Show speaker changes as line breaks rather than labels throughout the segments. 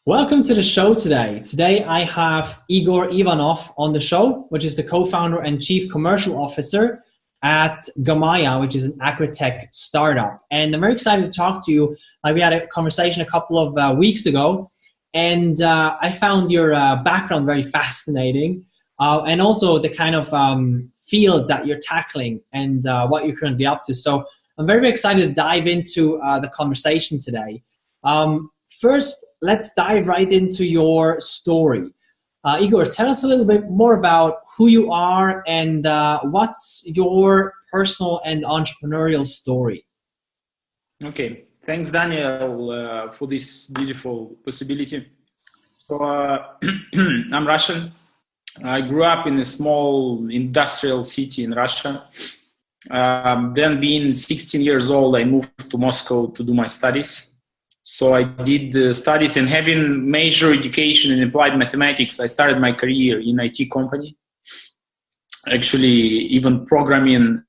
Welcome to the show today. Today I have Igor Ivanov on the show, which is the co-founder and chief commercial officer at Gamaya, which is an agri-tech startup. And I'm very excited to talk to you. We had a conversation a couple of weeks ago, and I found your background very fascinating, and also the kind of field that you're tackling and what you're currently up to. So I'm very, very excited to dive into the conversation today. First, let's dive right into your story. Igor, tell us a little bit more about who you are and what's your personal and entrepreneurial story.
Okay, thanks, Daniel, for this beautiful possibility. So I'm Russian. I grew up in a small industrial city in Russia. Then being 16 years old, I moved to Moscow to do my studies. So I did studies and having major education in applied mathematics. I started my career in IT company, actually even programming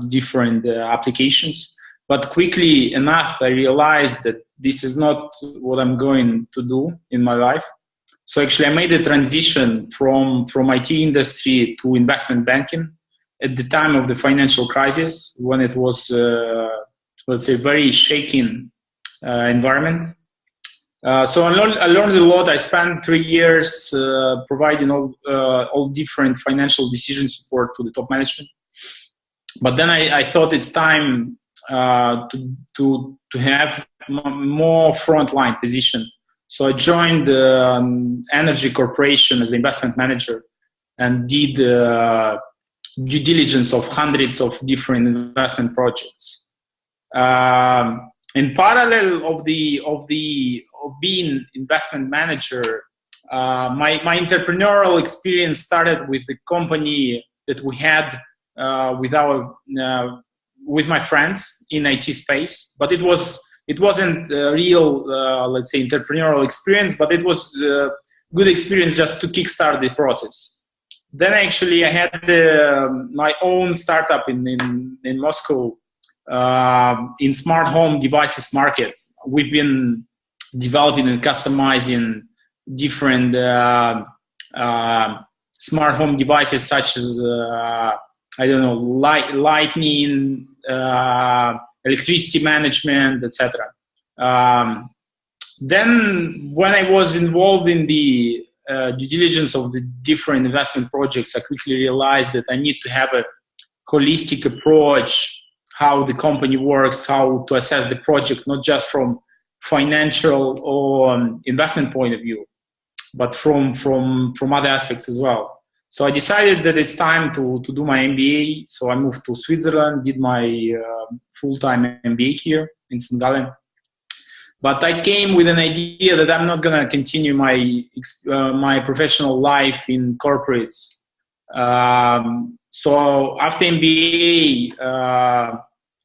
different applications. But quickly enough, I realized that this is not what I'm going to do in my life. So actually I made a transition from IT industry to investment banking at the time of the financial crisis, when it was, let's say, very shaking environment. So I learned a lot. I spent 3 years providing all different financial decision support to the top management. But then I thought it's time to have more frontline position. So I joined Energy Corporation as investment manager and did due diligence of hundreds of different investment projects. In parallel of being investment manager, my entrepreneurial experience started with the company that we had with my friends in IT space. But it wasn't a real, let's say, entrepreneurial experience, but it was a good experience just to kickstart the process. Then actually I had my own startup in Moscow. In smart home devices market. We've been developing and customizing different smart home devices such as lighting, electricity management, etc. Then when I was involved in the due diligence of the different investment projects, I quickly realized that I need to have a holistic approach, how the company works, how to assess the project, not just from financial or investment point of view, but from other aspects as well. So I decided that it's time to do my MBA. So I moved to Switzerland, did my full-time MBA here in St. Gallen. But I came with an idea that I'm not going to continue my professional life in corporates. So after MBA,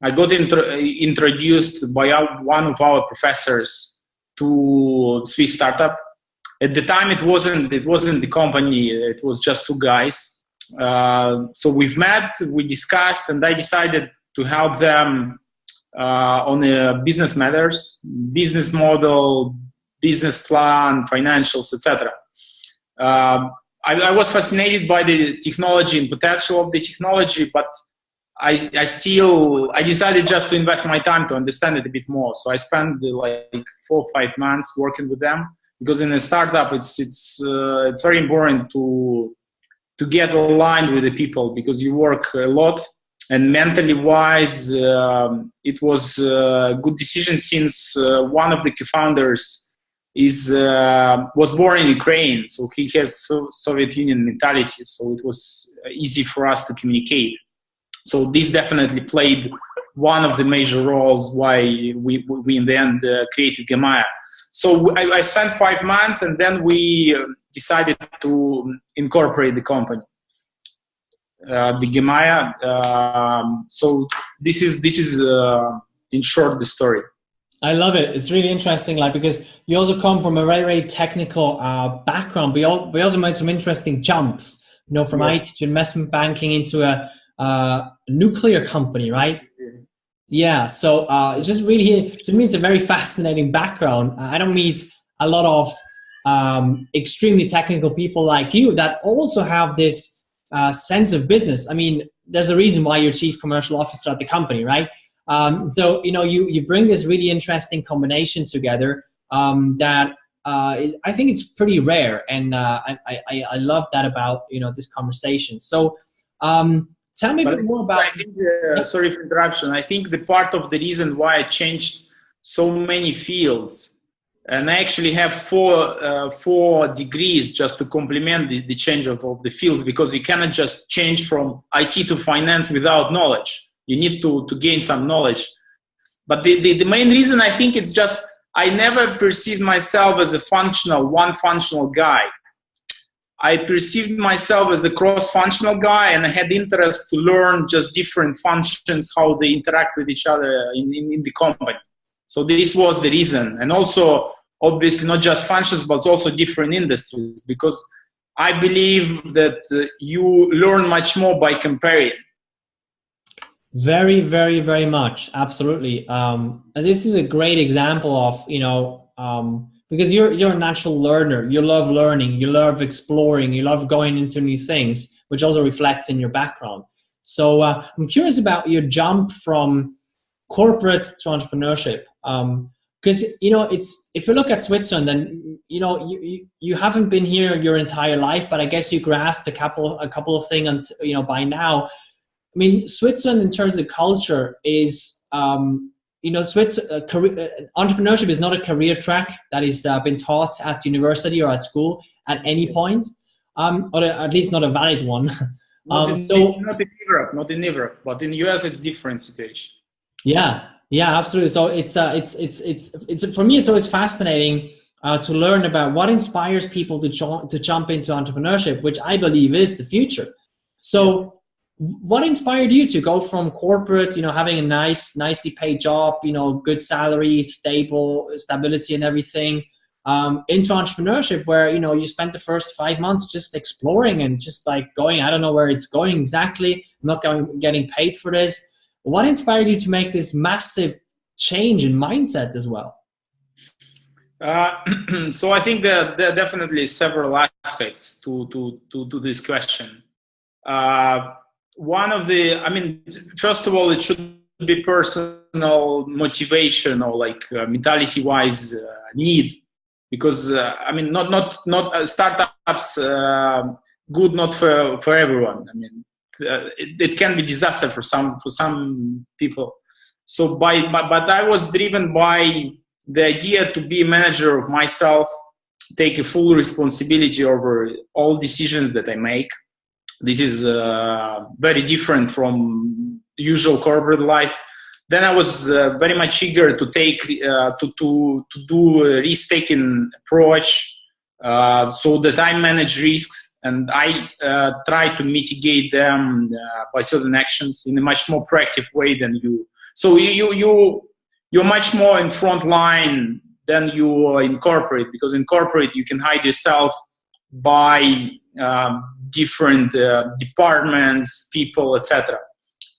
I got introduced by one of our professors to Swiss startup. At the time, it wasn't the company; it was just two guys. So we've met, we discussed, and I decided to help them on business matters, business model, business plan, financials, etc. I was fascinated by the technology and potential of the technology, but I decided just to invest my time to understand it a bit more. So I spent like 4 or 5 months working with them, because in a startup it's very important to get aligned with the people, because you work a lot, and mentally wise it was a good decision, since one of the co-founders was born in Ukraine, so he has Soviet Union mentality, so it was easy for us to communicate. So this definitely played one of the major roles why we in the end created Gamaya. So I spent 5 months, and then we decided to incorporate the company, the Gamaya. So this is in short the story.
I love it. It's really interesting, because you also come from a very, very technical background. We also made some interesting jumps, from
Yes.
IT to investment banking into a nuclear company, right? Yeah. So it's just really, to me, it's a very fascinating background. I don't meet a lot of extremely technical people like you that also have this sense of business. I mean, there's a reason why you're chief commercial officer at the company, right? So, you know, you bring this really interesting combination together that I think it's pretty rare. And I love that about, you know, this conversation. So tell me a bit more about...
I think, sorry for interruption. I think the part of the reason why I changed so many fields, and I actually have four degrees just to complement the change of the fields, because you cannot just change from IT to finance without knowledge. You need to gain some knowledge. But the main reason, I think, it's just I never perceived myself as one functional guy. I perceived myself as a cross-functional guy, and I had interest to learn just different functions, how they interact with each other in the company. So this was the reason. And also, obviously, not just functions, but also different industries, because I believe that you learn much more by comparing.
Very, very, very much. Absolutely. And this is a great example of, you know, because you're a natural learner. You love learning. You love exploring. You love going into new things, which also reflects in your background. So I'm curious about your jump from corporate to entrepreneurship. Because, you know, it's, if you look at Switzerland, then, you know, you haven't been here your entire life, but I guess you grasped a couple of things, you know, by now. I mean, Switzerland, in terms of culture, is, you know, entrepreneurship is not a career track that is been taught at university or at school at any point, or at least not a valid one.
Not in Europe, but in the US, it's different situation.
Yeah, absolutely. So it's for me, it's always fascinating to learn about what inspires people to jump into entrepreneurship, which I believe is the future. So. Yes. What inspired you to go from corporate, you know, having a nicely paid job, you know, good salary, stability and everything, into entrepreneurship where, you know, you spent the first 5 months just exploring and just like going, I don't know where it's going exactly, I'm not getting paid for this. What inspired you to make this massive change in mindset as well?
So I think there are definitely several aspects to this question. One of the, I mean, first of all, it should be personal motivation or like mentality-wise need, because I mean, not startups good not for everyone. I mean, it can be disaster for some people. So but I was driven by the idea to be a manager of myself, take a full responsibility over all decisions that I make. This is very different from usual corporate life. Then I was very much eager to take to do a risk-taking approach, so that I manage risks and I try to mitigate them by certain actions in a much more proactive way than you. So you're much more in front line than you are in corporate, because in corporate you can hide yourself by different departments, people, etc.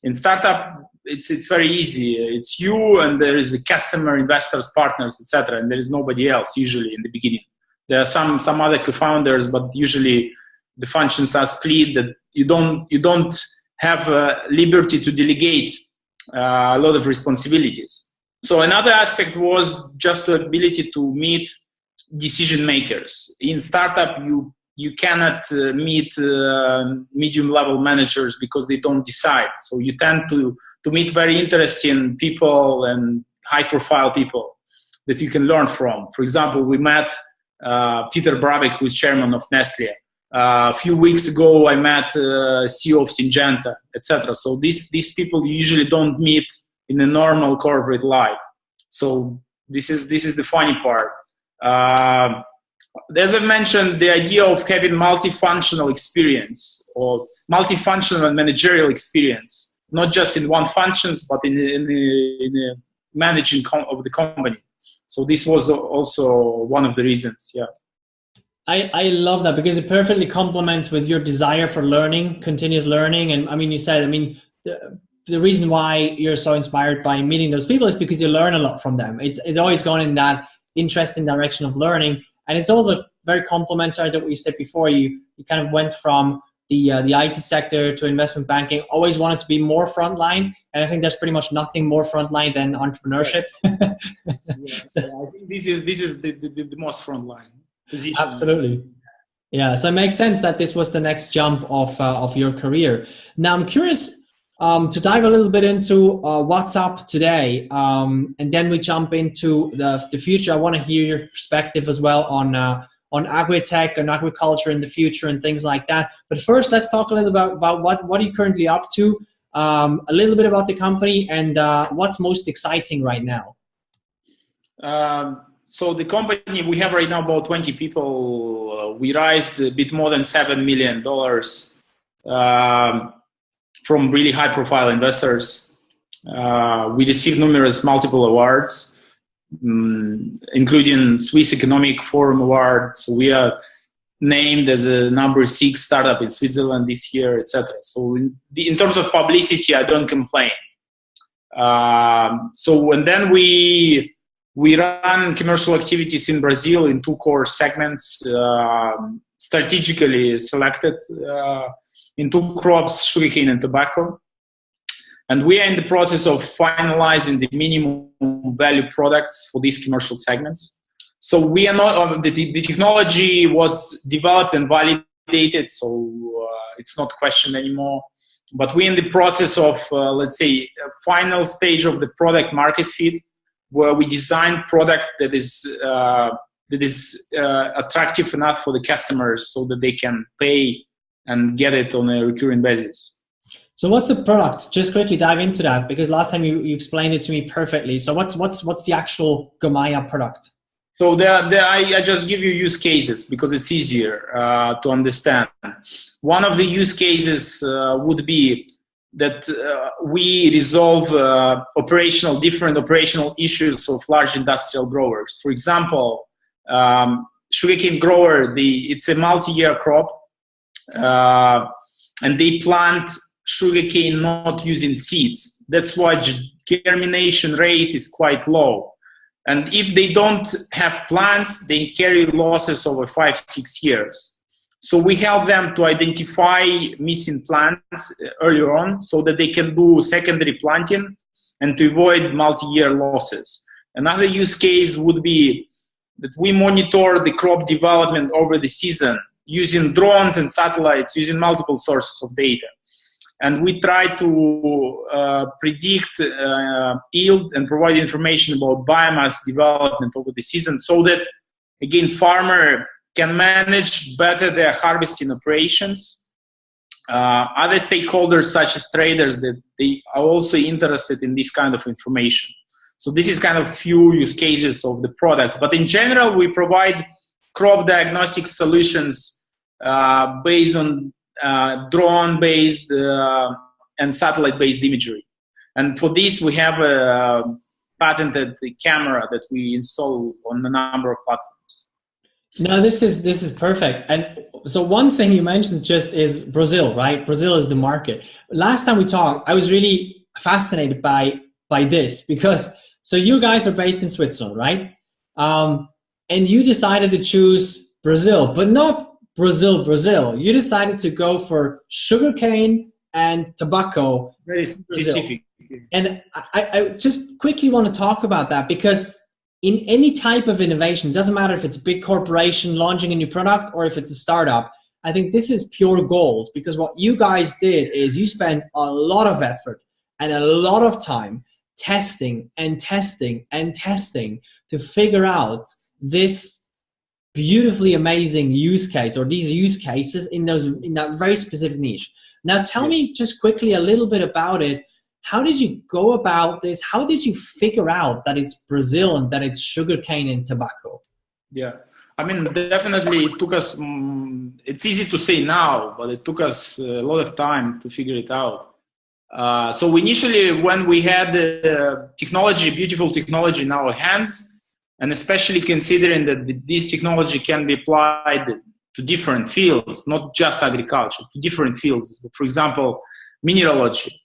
In startup, it's very easy. It's you, and there is a customer, investors, partners, etc. And there is nobody else usually in the beginning. There are some other co-founders, but usually the functions are split. That you don't have liberty to delegate a lot of responsibilities. So another aspect was just the ability to meet decision makers. In startup, you cannot meet medium level managers because they don't decide. So you tend to meet very interesting people and high profile people that you can learn from. For example, we met Peter Brabeck, who is chairman of Nestle. A few weeks ago, I met CEO of Syngenta, etc. So these people you usually don't meet in a normal corporate life. So this is the funny part. As I mentioned, the idea of having multifunctional experience or multifunctional and managerial experience, not just in one functions, but in the managing of the company. So this was also one of the reasons. Yeah.
I love that because it perfectly complements with your desire for learning, continuous learning. And I mean, you said, I mean, the reason why you're so inspired by meeting those people is because you learn a lot from them. It's always gone in that, interesting direction of learning. And it's also very complementary to what you said before. You kind of went from the IT sector to investment banking, always wanted to be more frontline. And I think there's pretty much nothing more frontline than entrepreneurship.
Yeah, so I think this is the most frontline position.
Absolutely. Yeah, so it makes sense that this was the next jump of your career. Now, I'm curious to dive a little bit into what's up today, and then we jump into the future. I want to hear your perspective as well on agri-tech and agriculture in the future and things like that. But first, let's talk a little about what are you currently up to, a little bit about the company, and what's most exciting right now.
So the company, we have right now about 20 people. We raised a bit more than $7 million from really high-profile investors. We received multiple awards, including Swiss Economic Forum Award. So we are named as a number 6 startup in Switzerland this year, etc. So in terms of publicity, I don't complain. And then we run commercial activities in Brazil in 2 core segments, strategically selected in 2 crops, sugarcane and tobacco. And we are in the process of finalizing the minimum value products for these commercial segments. So we are not, the technology was developed and validated, so it's not questioned anymore. But we're in the process of, let's say, a final stage of the product market fit, where we design product that is attractive enough for the customers so that they can pay and get it on a recurring basis.
So what's the product? Just quickly dive into that, because last time you explained it to me perfectly. So what's the actual Gamaya product?
So I just give you use cases because it's easier to understand. One of the use cases would be that we resolve different operational issues of large industrial growers. For example, sugarcane grower, it's a multi-year crop, and they plant sugarcane not using seeds. That's why germination rate is quite low. And if they don't have plants, they carry losses over 5-6 years. So we help them to identify missing plants earlier on so that they can do secondary planting and to avoid multi-year losses. Another use case would be that we monitor the crop development over the season using drones and satellites, using multiple sources of data. And we try to predict yield and provide information about biomass development over the season so that, again, farmer can manage better their harvesting operations. Other stakeholders, such as traders, that they are also interested in this kind of information. So this is kind of few use cases of the products. But in general, we provide crop diagnostic solutions based on drone-based and satellite-based imagery. And for this, we have a patented camera that we install on a number of platforms.
No, this is perfect. And so one thing you mentioned just is Brazil, right? Brazil is the market. Last time we talked, I was really fascinated by this because, so you guys are based in Switzerland, right? And you decided to choose Brazil, but not Brazil. You decided to go for sugarcane and tobacco.
Very specific.
And I just quickly want to talk about that because in any type of innovation, it doesn't matter if it's a big corporation launching a new product or if it's a startup, I think this is pure gold because what you guys did is you spent a lot of effort and a lot of time testing to figure out this beautifully amazing use case or these use cases in that very specific niche. Now tell me just quickly a little bit about it. How did you go about this? How did you figure out that it's Brazil and that it's sugarcane and tobacco?
Yeah, I mean, definitely it took us, it's easy to say now, but it took us a lot of time to figure it out. So initially when we had the technology, beautiful technology in our hands, and especially considering that this technology can be applied to different fields, not just agriculture, to different fields, for example, mineralogy.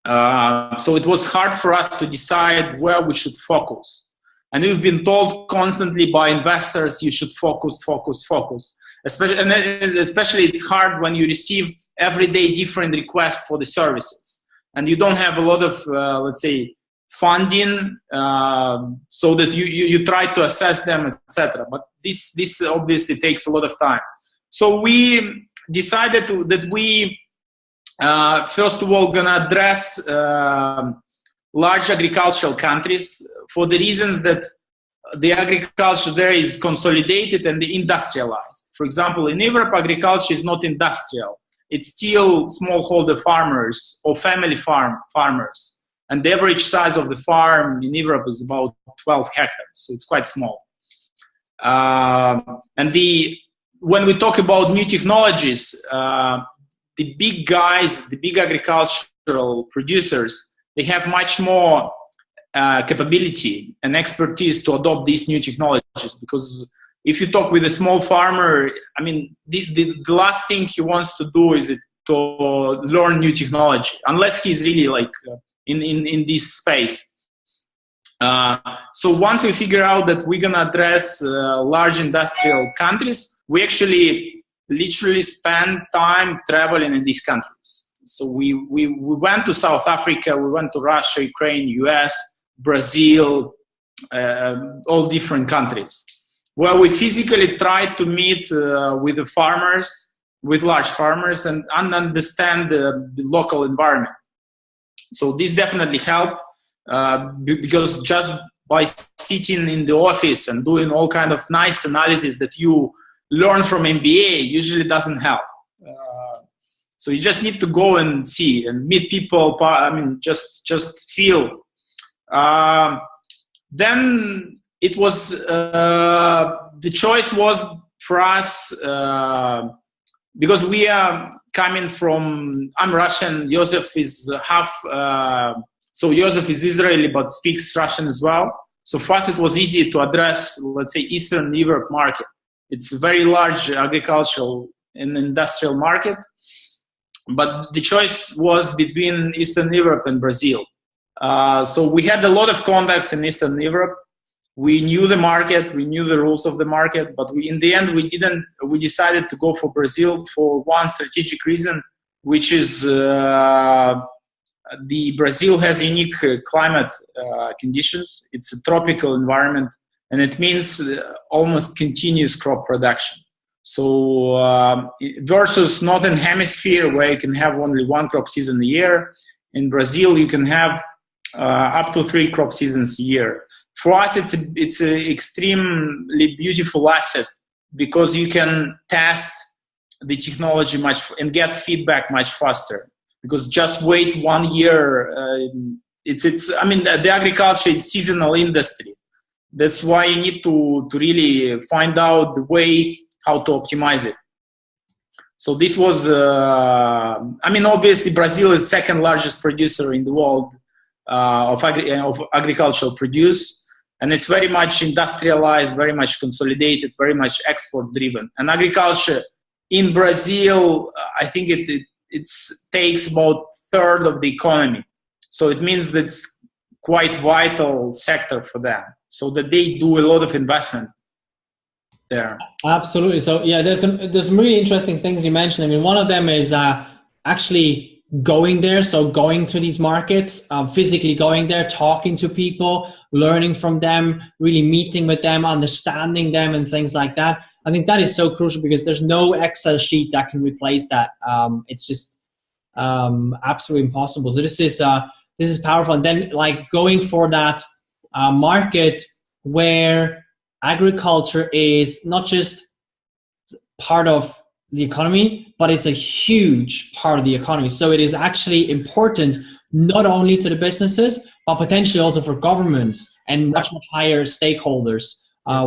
So it was hard for us to decide where we should focus. And we've been told constantly by investors, you should focus, focus, focus. Especially it's hard when you receive everyday different requests for the services. And you don't have a lot of, let's say, funding, so that you try to assess them, etc. But this obviously takes a lot of time. So we decided that we, first of all, gonna address large agricultural countries for the reasons that the agriculture there is consolidated and industrialized. For example, in Europe, agriculture is not industrial. It's still smallholder farmers or family farmers. And the average size of the farm in Europe is about 12 hectares, so it's quite small. When we talk about new technologies, the big guys, the big agricultural producers, they have much more capability and expertise to adopt these new technologies, because if you talk with a small farmer, I mean, the last thing he wants to do is to learn new technology, unless he's really like in this space. So once we figure out that we're gonna address large industrial countries, we actually literally spend time traveling in these countries. So we went to South Africa, we went to Russia, Ukraine, US, Brazil, all different countries, where we physically tried to meet with the farmers, with large farmers, and understand the local environment. So this definitely helped, because just by sitting in the office and doing all kind of nice analysis that you learn from MBA usually doesn't help. So you just need to go and see and meet people. I mean, just feel. Then it was the choice was for us, because we are coming from. I'm Russian. Joseph is half. So Joseph is Israeli but speaks Russian as well. So for us, it was easy to address, let's say, Eastern Europe market. It's a very large agricultural and industrial market. But the choice was between Eastern Europe and Brazil. So we had a lot of contacts in Eastern Europe. We knew the market, we knew the rules of the market, but in the end, we decided to go for Brazil for one strategic reason, which is Brazil has unique climate conditions. It's a tropical environment, and it means almost continuous crop production. So versus Northern Hemisphere, where you can have only one crop season a year, in Brazil you can have up to 3 crop seasons a year. For us, it's an extremely beautiful asset, because you can test the technology and get feedback much faster. Because just wait 1 year, I mean, the agriculture is seasonal industry. That's why you need to really find out the way how to optimize it. So this was, I mean, obviously Brazil is second largest producer in the world of agricultural produce. And it's very much industrialized, very much consolidated, very much export driven. And agriculture in Brazil, I think it takes about a third of the economy. So it means that it's quite vital sector for them. So that they do a lot of investment there.
Absolutely. So yeah, there's some really interesting things you mentioned. I mean, one of them is actually going there. So going to these markets, physically going there, talking to people, learning from them, really meeting with them, understanding them and things like that. I think that is so crucial, because there's no Excel sheet that can replace that. It's just absolutely impossible. So this is powerful. And then like going for that market where agriculture is not just part of the economy, but it's a huge part of the economy. So it is actually important not only to the businesses, but potentially also for governments and much higher stakeholders,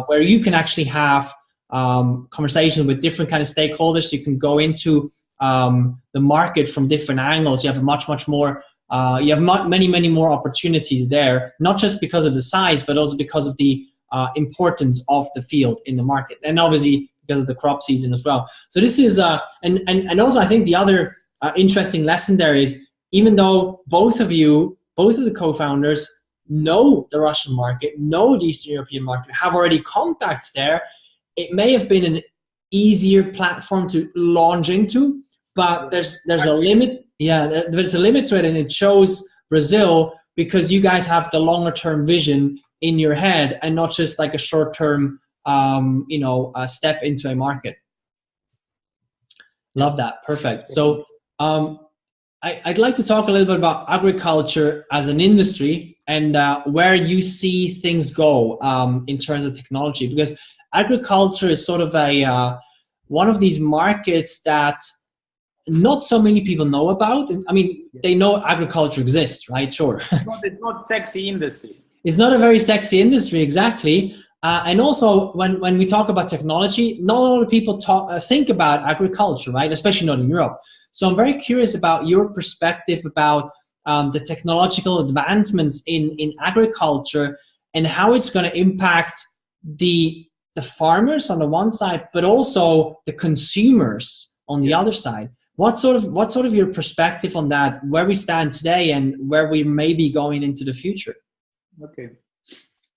where you can actually have conversations with different kind of stakeholders. You can go into the market from different angles. You have much more. You have many more opportunities there, not just because of the size, but also because of the importance of the field in the market, and obviously because of the crop season as well. So this is and also I think the other interesting lesson there is, even though both of the co-founders know the Russian market, know the Eastern European market, have already contacts there, it may have been an easier platform to launch into, but there's a limit. Yeah, there's a limit to it, and it shows Brazil because you guys have the longer term vision in your head and not just like a short term, step into a market. Love that. Perfect. So I'd like to talk a little bit about agriculture as an industry and where you see things go in terms of technology, because agriculture is sort of one of these markets that not so many people know about. I mean, they know agriculture exists, right? Sure.
It's not sexy industry.
It's not a very sexy industry, exactly. And also, when we talk about technology, not a lot of people think about agriculture, right? Especially not in Europe. So I'm very curious about your perspective about the technological advancements in agriculture and how it's going to impact the farmers on the one side, but also the consumers on the other side. What's sort of your perspective on that, where we stand today and where we may be going into the future?
Okay.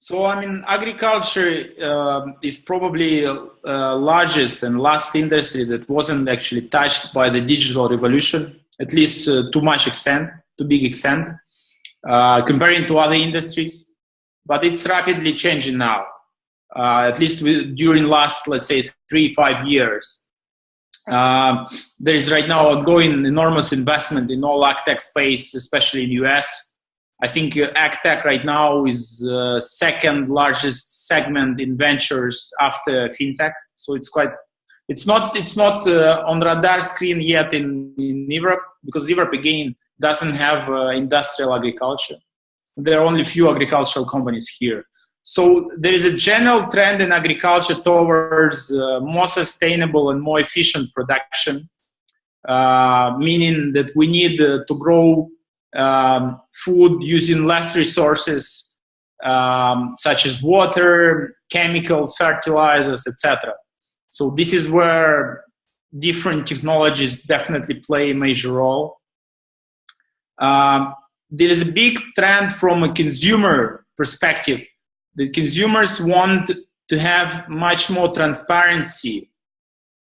So, I mean, agriculture is probably largest and last industry that wasn't actually touched by the digital revolution, at least to big extent, comparing to other industries. But it's rapidly changing now, at least during last, let's say, 3-5 years. There is right now ongoing enormous investment in all agtech space, especially in US. I think agtech right now is second largest segment in ventures after fintech. So it's not on radar screen yet in Europe, because Europe again doesn't have industrial agriculture. There are only few agricultural companies here. So there is a general trend in agriculture towards more sustainable and more efficient production, meaning that we need to grow food using less resources, such as water, chemicals, fertilizers, etc. So this is where different technologies definitely play a major role. There is a big trend from a consumer perspective. The consumers want to have much more transparency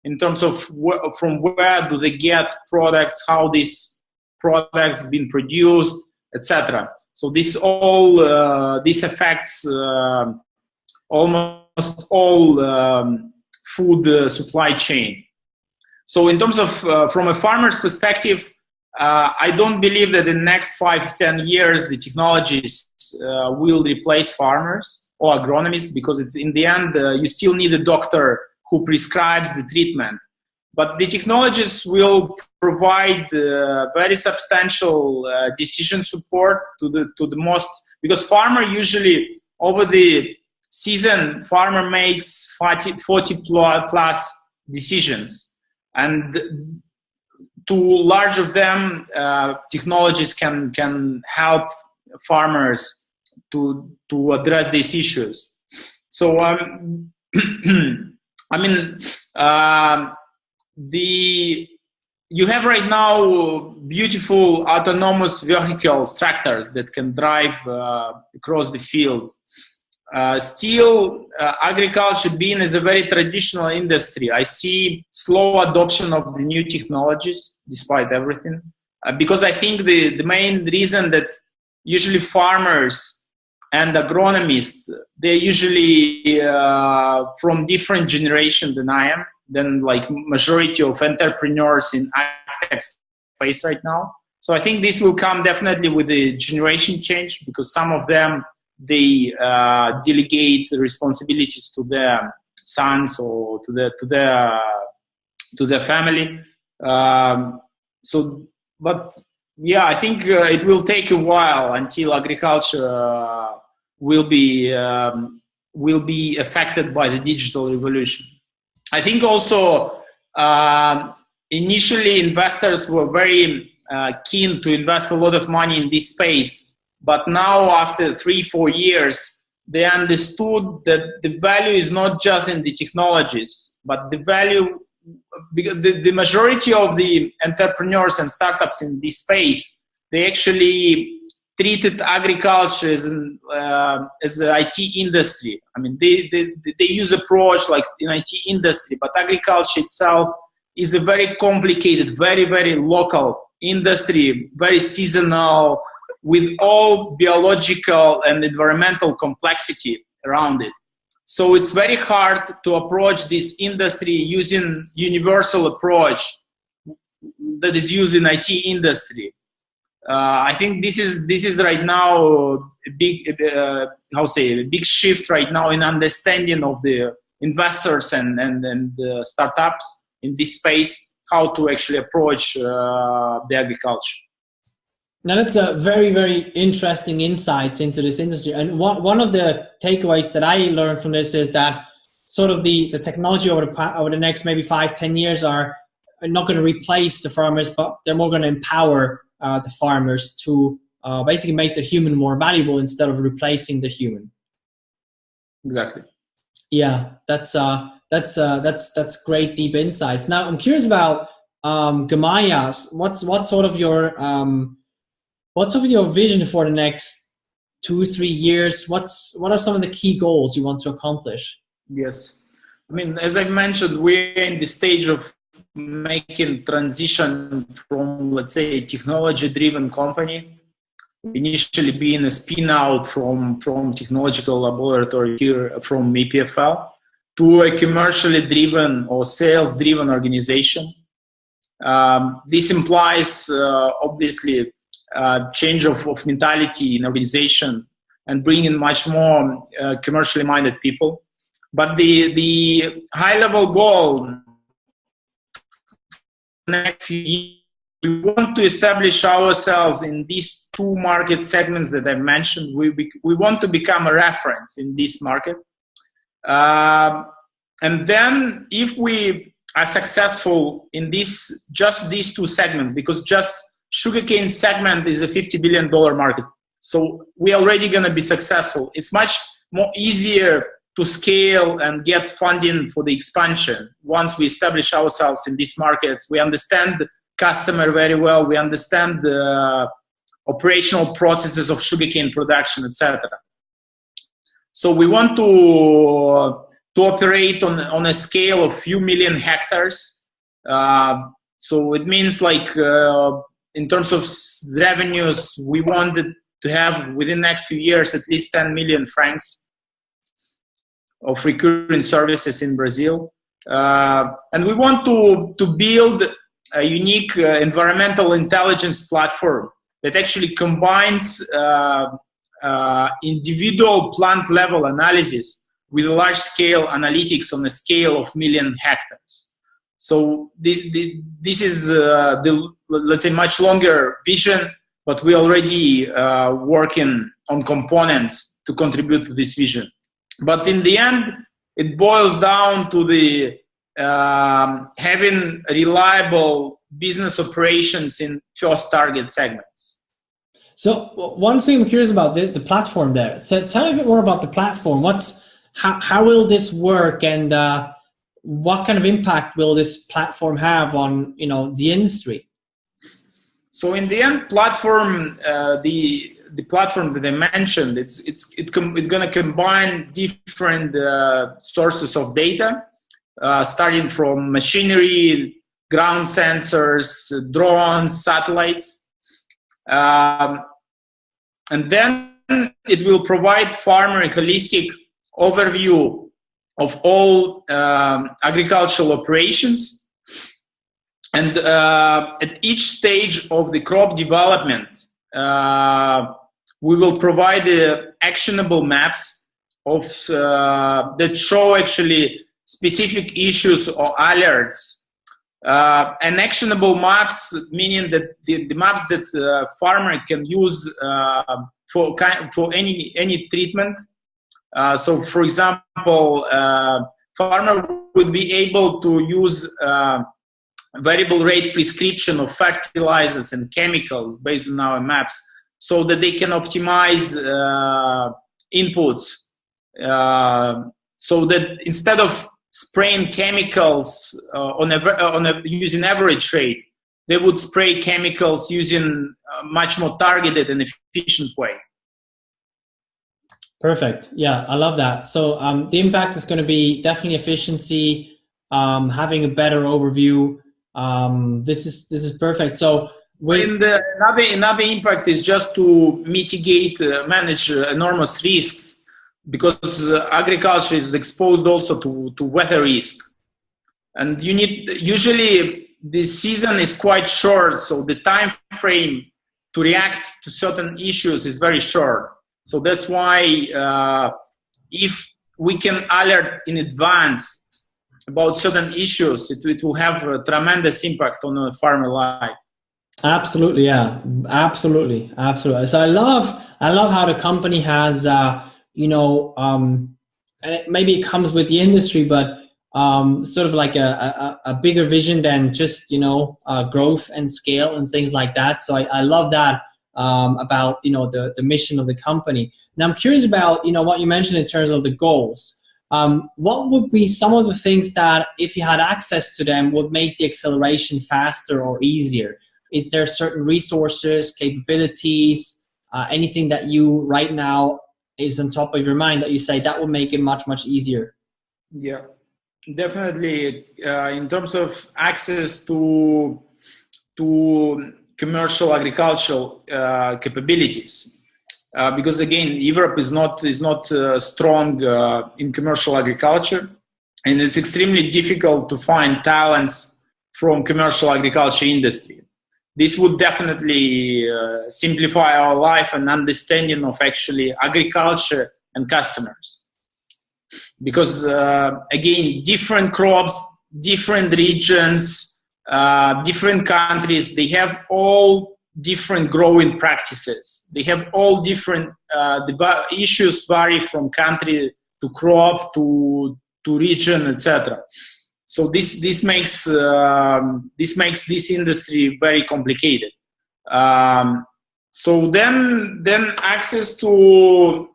in terms of from where do they get products, how these products been produced, etc. So this affects almost all food supply chain. So in terms of from a farmer's perspective, I don't believe that in the next 5-10 years the technologies will replace farmers or agronomists, because it's in the end you still need a doctor who prescribes the treatment. But the technologies will provide very substantial decision support to the most, because farmer usually over the season, farmer makes 40 plus decisions, and to large of them, technologies can help farmers to address these issues. So I mean. You have right now beautiful autonomous vehicles, tractors that can drive across the fields. Still, agriculture being is a very traditional industry. I see slow adoption of the new technologies despite everything, because I think the main reason that usually farmers and agronomists, they're usually from different generation than like majority of entrepreneurs in agtech space right now. So I think this will come definitely with the generation change, because some of them, they delegate the responsibilities to their sons or to their family. But yeah, I think it will take a while until agriculture will be affected by the digital revolution. I think also initially investors were very keen to invest a lot of money in this space, but now after 3-4 years, they understood that the value is not just in the technologies, but the value, because the majority of the entrepreneurs and startups in this space, they actually treated agriculture as an IT industry. I mean, they use approach like in IT industry, but agriculture itself is a very complicated, very, very local industry, very seasonal, with all biological and environmental complexity around it. So it's very hard to approach this industry using universal approach that is used in IT industry. I think this is right now a big a big shift right now in understanding of the investors and startups in this space, how to actually approach the agriculture.
Now that's a very, very interesting insights into this industry. And one of the takeaways that I learned from this is that sort of the technology over the next maybe 5-10 years are not going to replace the farmers, but they're more going to empower the farmers to basically make the human more valuable instead of replacing the human.
Exactly.
Yeah, that's great deep insights. Now I'm curious about Gamaya. What's sort of your vision for the next 2-3 years? What are some of the key goals you want to accomplish?
Yes, I mean, as I mentioned, we're in the stage of making transition from, let's say, a technology-driven company, initially being a spin-out from technological laboratory here from EPFL, to a commercially driven or sales-driven organization. This implies, obviously, change of mentality in organization and bringing much more commercially minded people. But the high-level goal next few years, we want to establish ourselves in these two market segments that I mentioned. We want to become a reference in this market. And then if we are successful in just these two segments, because just sugarcane segment is a $50 billion market. So we're already going to be successful. It's much more easier to scale and get funding for the expansion. Once we establish ourselves in these markets, we understand the customer very well, we understand the operational processes of sugarcane production, etc. So we want to operate on a scale of few million hectares. So it means like in terms of revenues, we wanted to have within the next few years at least 10 million francs of recurring services in Brazil. And we want to build a unique environmental intelligence platform that actually combines individual plant level analysis with large scale analytics on a scale of million hectares. So this is the, let's say, much longer vision, but we're already working on components to contribute to this vision. But in the end, it boils down to the having reliable business operations in first target segments.
So one thing I'm curious about the platform there. So tell me a bit more about the platform. How will this work, and what kind of impact will this platform have on the industry?
So in the end, platform the platform that I mentioned, it's going to combine different sources of data, starting from machinery, ground sensors, drones, satellites, and then it will provide farmer a holistic overview of all agricultural operations. And at each stage of the crop development, we will provide actionable maps of that show actually specific issues or alerts. And actionable maps, meaning that the maps that farmer can use for any treatment. So, for example, farmer would be able to use variable rate prescription of fertilizers and chemicals based on our maps, so that they can optimize inputs, so that instead of spraying chemicals using average rate, they would spray chemicals using much more targeted and efficient way.
Perfect. Yeah, I love that. So the impact is going to be definitely efficiency, having a better overview. This is perfect. So
another impact is just to mitigate, manage enormous risks, because agriculture is exposed also to weather risk, and usually the season is quite short, so the time frame to react to certain issues is very short. So that's why if we can alert in advance about certain issues, it will have a tremendous impact on a farmer life.
Absolutely, yeah, absolutely. So I love how the company has, and maybe it comes with the industry, but sort of like a bigger vision than just growth and scale and things like that. So I love that about the mission of the company. Now I'm curious about what you mentioned in terms of the goals. What would be some of the things that, if you had access to them, would make the acceleration faster or easier? Is there certain resources, capabilities, anything that you right now is on top of your mind that you say that will make it much, much easier?
Yeah, definitely. In terms of access to commercial agricultural capabilities, because again, Europe is not strong in commercial agriculture, and it's extremely difficult to find talents from commercial agriculture industry. This would definitely simplify our life and understanding of actually agriculture and customers. Because again, different crops, different regions, different countries, they have all different growing practices. They have all different, the issues vary from country to crop to region, etc. So this makes this industry very complicated. So then access to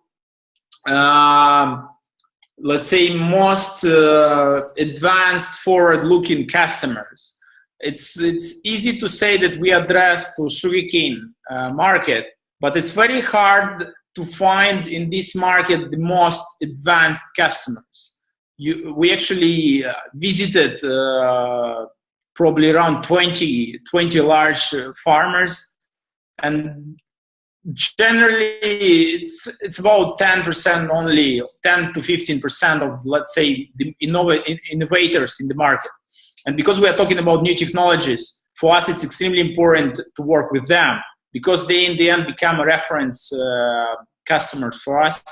let's say most advanced forward-looking customers. It's easy to say that we address to sugarcane market, but it's very hard to find in this market the most advanced customers. We actually visited probably around 20 large farmers, and generally it's about 10% only, 10 to 15% of, let's say, the innovators in the market. And because we are talking about new technologies, for us it's extremely important to work with them, because they in the end become a reference customers for us,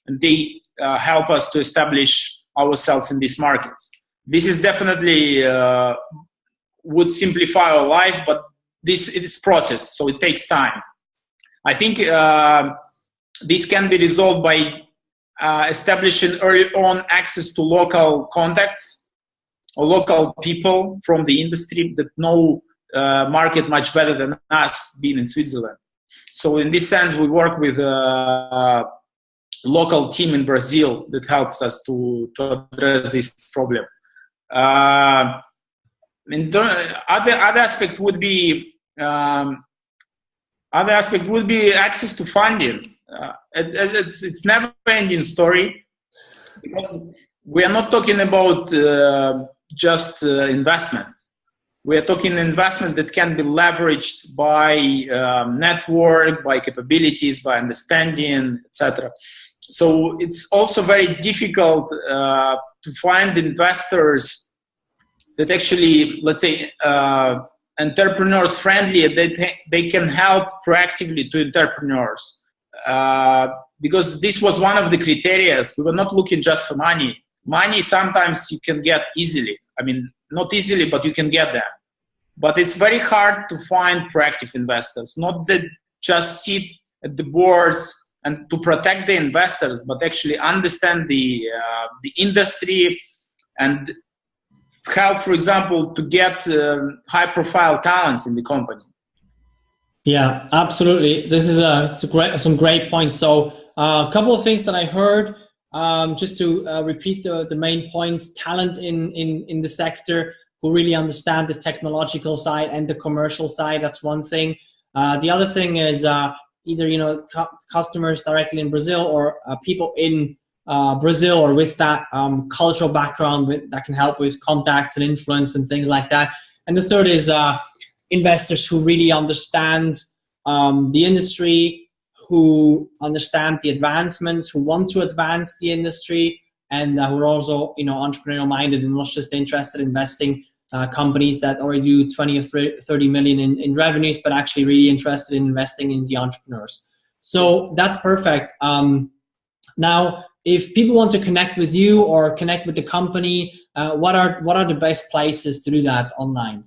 and they help us to establish ourselves in these markets. This is definitely would simplify our life, but this is process, so it takes time. I think this can be resolved by establishing early on access to local contacts or local people from the industry that know market much better than us being in Switzerland. So in this sense, we work with local team in Brazil that helps us to address this problem. Other aspect would be access to funding. It's never-ending story, because we are not talking about just investment. We are talking investment that can be leveraged by network, by capabilities, by understanding, etc. So it's also very difficult to find investors that actually, let's say, entrepreneurs friendly, that they can help proactively to entrepreneurs. Because this was one of the criteria. We were not looking just for money. Money sometimes you can get easily. I mean, not easily, but you can get them. But it's very hard to find proactive investors, not that just sit at the boards and to protect the investors, but actually understand the industry and help, for example, to get high-profile talents in the company.
Yeah, absolutely. This is some great points. So a couple of things that I heard, just to repeat the main points: talent in the sector who really understand the technological side and the commercial side. That's one thing. The other thing is either customers directly in Brazil or people in Brazil or with that cultural background that can help with contacts and influence and things like that. And the third is investors who really understand the industry, who understand the advancements, who want to advance the industry, and who are also entrepreneurial minded and not just interested in investing companies that already do 20 or 30 million in revenues, but actually really interested in investing in the entrepreneurs. So that's perfect. Now, if people want to connect with you or connect with the company, what are the best places to do that online?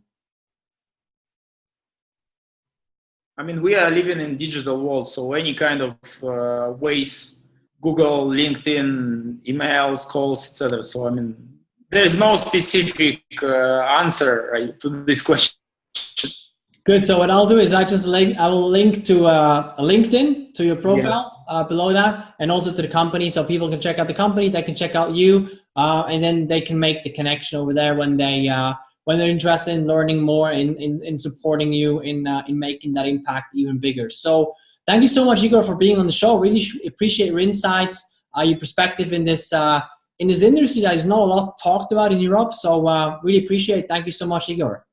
I mean, we are living in digital world, so any kind of ways, Google, LinkedIn, emails, calls, etc. So I mean, there is no specific answer, right, to this question.
Good. So what I'll do is I will link to LinkedIn to your profile. Yes. Below that, and also to the company, so people can check out the company, they can check out you, and then they can make the connection over there when they're interested in learning more, in supporting you in making that impact even bigger. So thank you so much, Igor, for being on the show. Really appreciate your insights, your perspective in this industry that is not a lot talked about in Europe. So really appreciate it. Thank you so much, Igor.